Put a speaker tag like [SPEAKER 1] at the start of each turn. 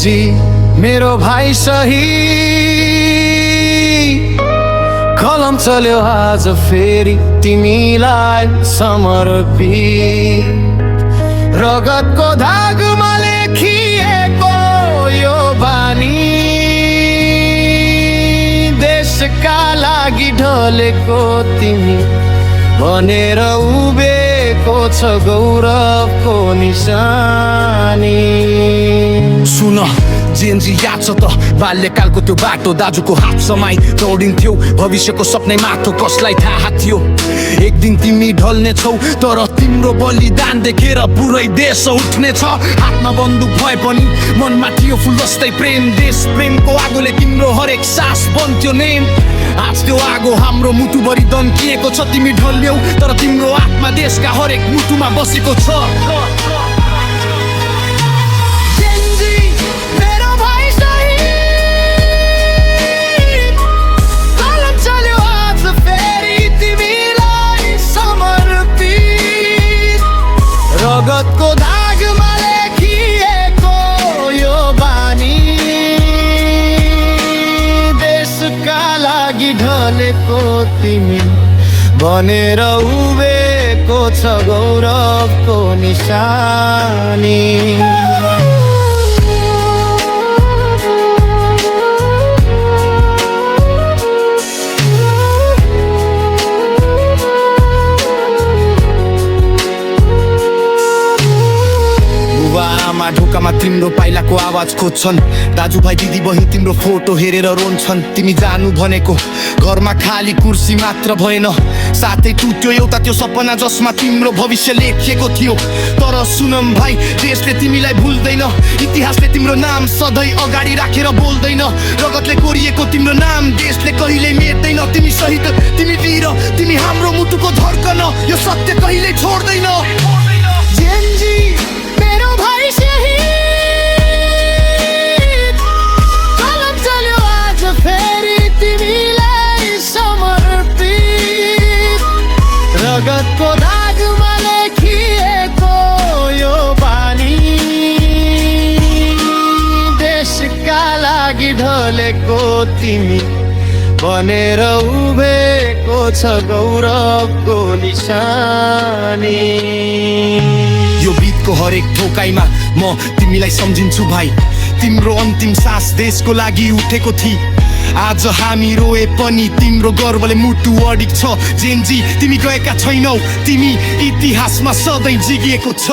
[SPEAKER 1] Gen Z मेरो भाइ शहीद कलम चल्यो आज फेरि तिमीलाई समर्पित रगतको धागमा लेखिएको यो बानी देशका लागि ढलेको तिमी भनेर उभेको छ गौरवको निशानी।
[SPEAKER 2] सुन जेन्जी याद छ त बाल्यकालको त्यो बाटो दाजुको हात समाई दौडिन्थ्यौ भविष्यको सपनै माथो कसलाई थाहा थियो एक दिन तिमी ढल्ने छौ तर तिम्रो बलिदान देखेर पुरै देश उठ्ने छ हातमा बन्दुक भए पनि मनमा थियो फुल जस्तै प्रेम देश प्रेमको आगोले तिम्रो हरेक सास बन्थ्यो नेम आज त्यो आगो हाम्रो मुटुभरि दन्किएको छ तिमी ढल्यौ तर तिम्रो आत्मा देशका हरेक मुटुमा बसेको छ।
[SPEAKER 1] रगतको धागमा लेखिएको यो बानी देशका लागि ढलेको तिमी भनेर उभेको छ गौरवको निशानी।
[SPEAKER 2] ढोकामा तिम्रो पाइलाको आवाज खोज्छन् दाजुभाइ दिदी बहिनी तिम्रो फोटो हेरेर रोन्छन् तिमी जानु भनेको घरमा खाली कुर्सी मात्र भएन साथै टुट्यो एउटा त्यो सपना जसमा तिम्रो भविष्य लेखिएको थियो तर सुनम भाइ देशले तिमीलाई भुल्दैन इतिहासले तिम्रो नाम सधैँ अगाडि राखेर बोल्दैन रगतले कोरिएको तिम्रो नाम देशले कहिल्यै मेट्दैन तिमी शहीद तिमी वीर तिमी हाम्रो मुटुको धड्कन यो सत्य कहिल्यै छोड्दैन।
[SPEAKER 1] जेन्जी मेरो भाइ शहीद कलम चल्यो आज फेरि तिमीलाई समर्पित रगतको धागमा लेखिएको यो बानी देशका लागि ढलेको तिमी भनेर उभेको छ गौरवको निशानी।
[SPEAKER 2] यो गीतको हरेक ठोकाइमा म तिमीलाई सम्झिन्छु भाइ तिम्रो अन्तिम सास देशको लागि उठेको थिए आज हामी रोए पनि तिम्रो गर्वले मुटु अडिक छ जेन्जी तिमी गएका छैनौ तिमी इतिहासमा सधैँ जिगिएको छ।